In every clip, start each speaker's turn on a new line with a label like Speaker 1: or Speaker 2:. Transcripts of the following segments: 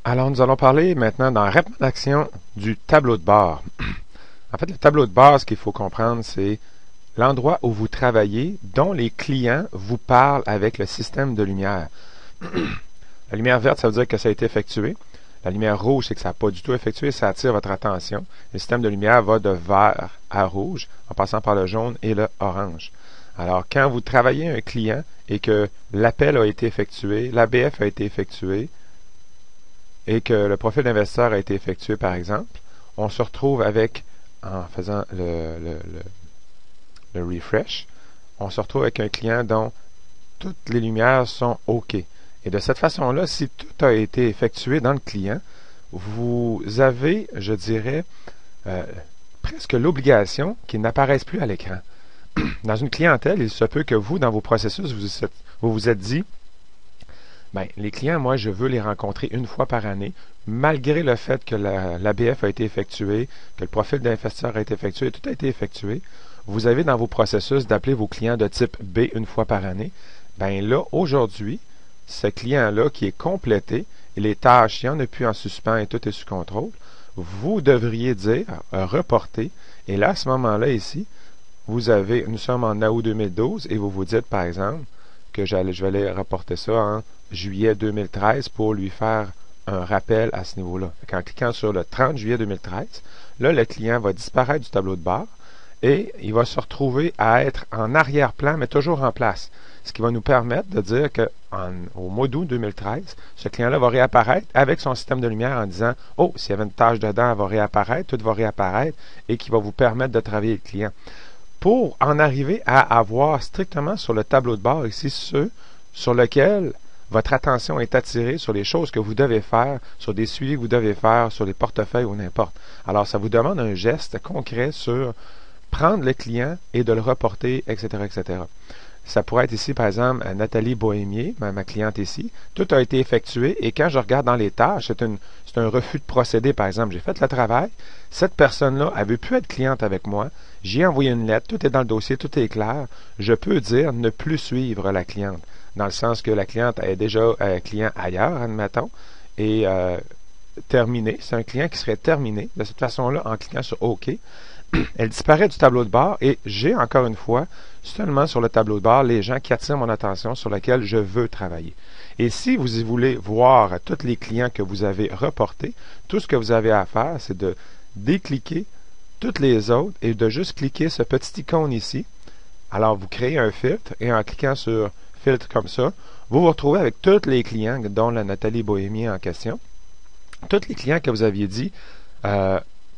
Speaker 1: Alors, nous allons parler maintenant dans Rappel d'action du tableau de bord. En fait, le tableau de bord, ce qu'il faut comprendre, c'est l'endroit où vous travaillez, dont les clients vous parlent avec le système de lumière. La lumière verte, ça veut dire que ça a été effectué. La lumière rouge, c'est que ça n'a pas du tout effectué, ça attire votre attention. Le système de lumière va de vert à rouge, en passant par le jaune et le orange. Alors, quand vous travaillez un client et que l'appel a été effectué, l'ABF a été effectué, et que le profil d'investisseur a été effectué, par exemple, on se retrouve avec, en faisant le refresh, on se retrouve avec un client dont toutes les lumières sont OK. Et de cette façon-là, si tout a été effectué dans le client, vous avez, je dirais, presque l'obligation qu'il n'apparaisse plus à l'écran. Dans une clientèle, il se peut que vous, dans vos processus, vous vous êtes dit, bien, les clients, moi, je veux les rencontrer une fois par année, malgré le fait que l'ABF a été effectué, que le profil d'investisseur a été effectué, tout a été effectué. Vous avez dans vos processus d'appeler vos clients de type B une fois par année. Bien là, aujourd'hui, ce client-là qui est complété, et les tâches, il n'y en a plus en suspens et tout est sous contrôle, vous devriez dire reporter. Et là, à ce moment-là, ici, nous sommes en août 2012 et vous vous dites, par exemple, que je vais aller rapporter ça en juillet 2013 pour lui faire un rappel à ce niveau-là. En cliquant sur le 30 juillet 2013, là, le client va disparaître du tableau de bord et il va se retrouver à être en arrière-plan, mais toujours en place. Ce qui va nous permettre de dire qu'au mois d'août 2013, ce client-là va réapparaître avec son système de lumière en disant « Oh, s'il y avait une tâche dedans, elle va réapparaître, tout va réapparaître » et qui va vous permettre de travailler le client. Pour en arriver à avoir strictement sur le tableau de bord ici ceux sur lesquels votre attention est attirée sur les choses que vous devez faire, sur des suivis que vous devez faire, sur les portefeuilles ou n'importe. Alors, ça vous demande un geste concret sur prendre le client et de le reporter, etc., etc. Ça pourrait être ici, par exemple, Nathalie Bohémier, ma cliente ici. Tout a été effectué et quand je regarde dans les tâches, c'est un refus de procédé, par exemple. J'ai fait le travail. Cette personne-là, elle veut plus être cliente avec moi. J'ai envoyé une lettre. Tout est dans le dossier. Tout est clair. Je peux dire ne plus suivre la cliente. Dans le sens que la cliente est déjà un client ailleurs, admettons, et terminé. C'est un client qui serait terminé de cette façon-là en cliquant sur OK. Elle disparaît du tableau de bord et j'ai encore une fois seulement sur le tableau de bord les gens qui attirent mon attention sur lesquels je veux travailler. Et si vous voulez voir tous les clients que vous avez reportés, tout ce que vous avez à faire, c'est de décliquer toutes les autres et de juste cliquer ce petit icône ici. Alors, vous créez un filtre et en cliquant sur filtre comme ça, vous vous retrouvez avec tous les clients, dont la Nathalie Bohémier en question. Tous les clients que vous aviez dit,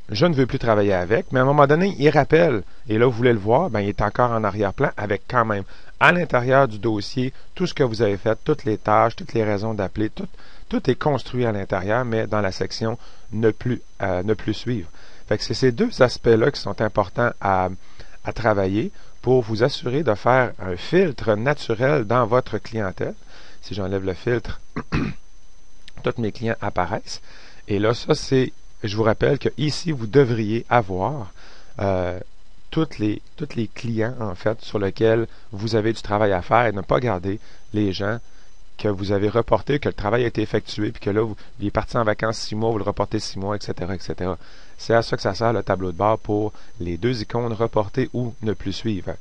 Speaker 1: je ne veux plus travailler avec, mais à un moment donné, il rappelle, et là, vous voulez le voir, ben, il est encore en arrière-plan avec quand même, à l'intérieur du dossier, tout ce que vous avez fait, toutes les tâches, toutes les raisons d'appeler, tout est construit à l'intérieur, mais dans la section ne plus suivre. Fait que c'est ces deux aspects-là qui sont importants à travailler pour vous assurer de faire un filtre naturel dans votre clientèle. Si j'enlève le filtre, tous mes clients apparaissent. Et là, ça, je vous rappelle que ici, vous devriez avoir tous les clients, en fait, sur lesquels vous avez du travail à faire et ne pas garder les gens que vous avez reportés, que le travail a été effectué, puis que là, il est parti en vacances 6 mois, vous le reportez 6 mois, etc., etc. C'est à ça que ça sert le tableau de bord pour les deux icônes reporter ou ne plus suivre.